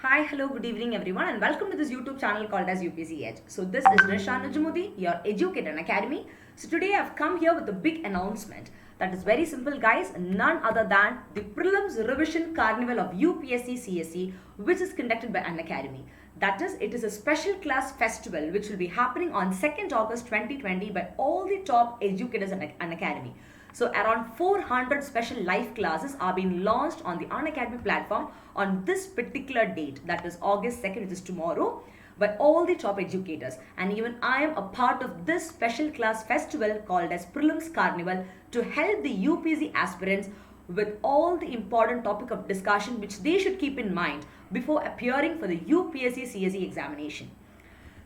Hi, hello, good evening everyone and welcome to this YouTube channel called as UPSC Edge. So this is Nisha Najmudi, your educator in Academy. So today I've come here with a big announcement that is very simple guys, none other than the Prelims Revision Carnival of UPSC CSE which is conducted by Unacademy. That is, it is a special class festival which will be happening on 2nd August 2020 by all the top educators in Unacademy. So around 400 special live classes are being launched on the Unacademy platform on this particular date, that is August 2nd, which is tomorrow, by all the top educators. And even I am a part of this special class festival called as Prelims Carnival to help the UPSC aspirants with all the important topic of discussion which they should keep in mind before appearing for the UPSC CSE examination.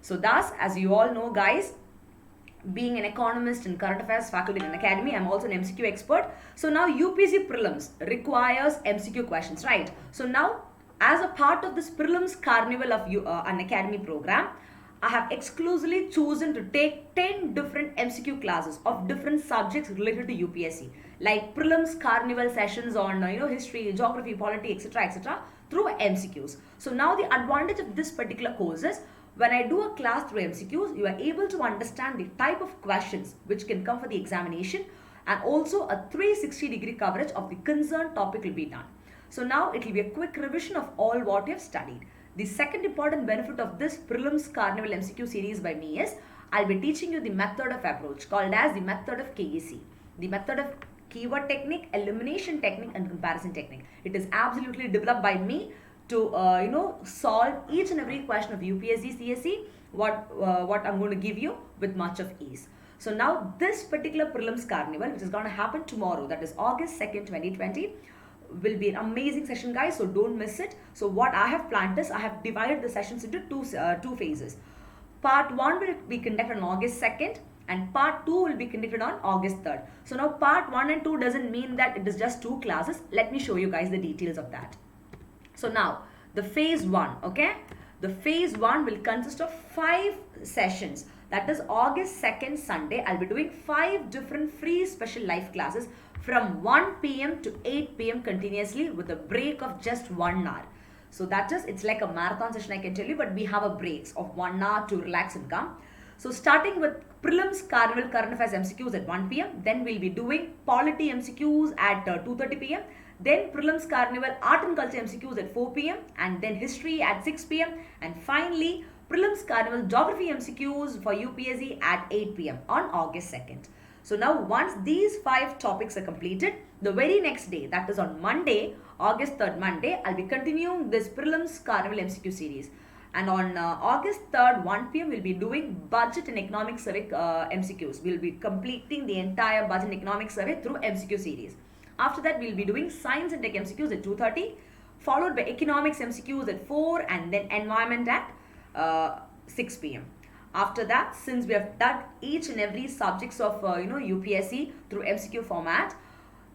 So thus, as you all know guys, being an economist and current affairs faculty in Unacademy, I'm also an MCQ expert. So now UPSC prelims requires MCQ questions, right? So now as a part of this prelims carnival of Unacademy program, I have exclusively chosen to take 10 different MCQ classes of different subjects related to UPSC, like prelims carnival sessions on history, geography, polity, etc. through MCQs. So now the advantage of this particular course is, when I do a class through MCQs, you are able to understand the type of questions which can come for the examination, and also a 360-degree coverage of the concerned topic will be done. So now it will be a quick revision of all what you have studied. The second important benefit of this Prelims Carnival MCQ series by me is, I'll be teaching you the method of approach called as the method of KEC. The method of keyword technique, elimination technique and comparison technique. It is absolutely developed by me to solve each and every question of UPSC CSE, what I'm going to give you with much of ease. So now this particular prelims carnival, which is going to happen tomorrow, that is August 2nd 2020, will be an amazing session guys, so don't miss it. So what I have planned is, I have divided the sessions into two phases. Part 1 will be conducted on August 2nd and part 2 will be conducted on August 3rd. So now part 1 and 2 doesn't mean that it is just 2 classes. Let me show you guys the details of that. So now the phase 1, okay, the phase 1 will consist of 5 sessions. That is August 2nd Sunday. I'll be doing 5 different free special live classes from 1 p.m. to 8 p.m. continuously with a break of just 1 hour. So that is, it's like a marathon session I can tell you, but we have a breaks of 1 hour to relax and come. So starting with Prelims Carnival Current Affairs MCQs at 1 p.m. Then we'll be doing Polity MCQs at 2:30 p.m. Then Prelims Carnival Art and Culture MCQs at 4 p.m. and then History at 6 p.m. and finally Prelims Carnival Geography MCQs for UPSC at 8 p.m. on August 2nd. So now once these 5 topics are completed, the very next day, that is on Monday, August 3rd Monday, I'll be continuing this Prelims Carnival MCQ series. And on August 3rd, 1 p.m. we'll be doing Budget and Economic Survey MCQs. We'll be completing the entire Budget and Economic Survey through MCQ series. After that, we'll be doing Science and Tech MCQs at 2:30, followed by Economics MCQs at 4 and then Environment at 6 p.m. After that, since we have done each and every subjects of UPSC through MCQ format,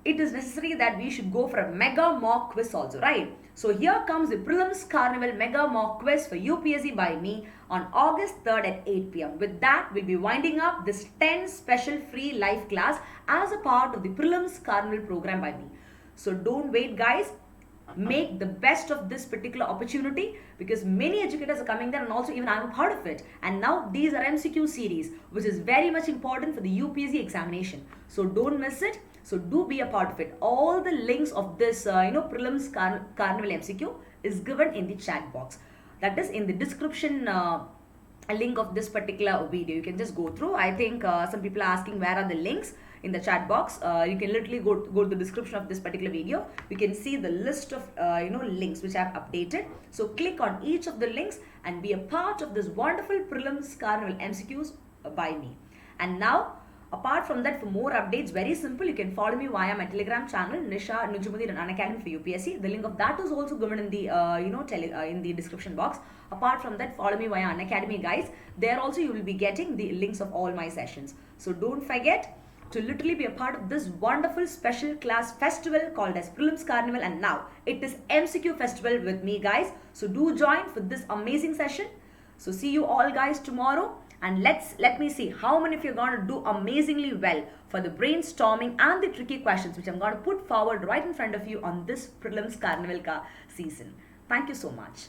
it is necessary that we should go for a mega mock quiz also, right? So here comes the Prelims Carnival mega mock quiz for UPSC by me on August 3rd at 8 p.m. With that, we'll be winding up this 10 special free live class as a part of the Prelims Carnival program by me. So don't wait guys. Make the best of this particular opportunity, because many educators are coming there and also even I'm a part of it. And now these are MCQ series which is very much important for the UPSC examination. So don't miss it. So do be a part of it. All the links of this Prelims Carnival MCQ is given in the chat box. That is in the description a link of this particular video. You can just go through. I think some people are asking where are the links in the chat box. You can literally go to the description of this particular video. You can see the list of links which I have updated. So click on each of the links and be a part of this wonderful Prelims Carnival MCQs by me. And now, apart from that, for more updates, very simple, you can follow me via my Telegram channel, Nisha Najmudi and Unacademy for UPSC. The link of that is also given in the in the description box. Apart from that, follow me via Unacademy guys. There also you will be getting the links of all my sessions. So don't forget to literally be a part of this wonderful special class festival called as Prelims Carnival, and now it is MCQ festival with me guys. So do join for this amazing session. So see you all guys tomorrow. And let me see how many of you are going to do amazingly well for the brainstorming and the tricky questions which I'm going to put forward right in front of you on this Prelims Carnival season. Thank you so much.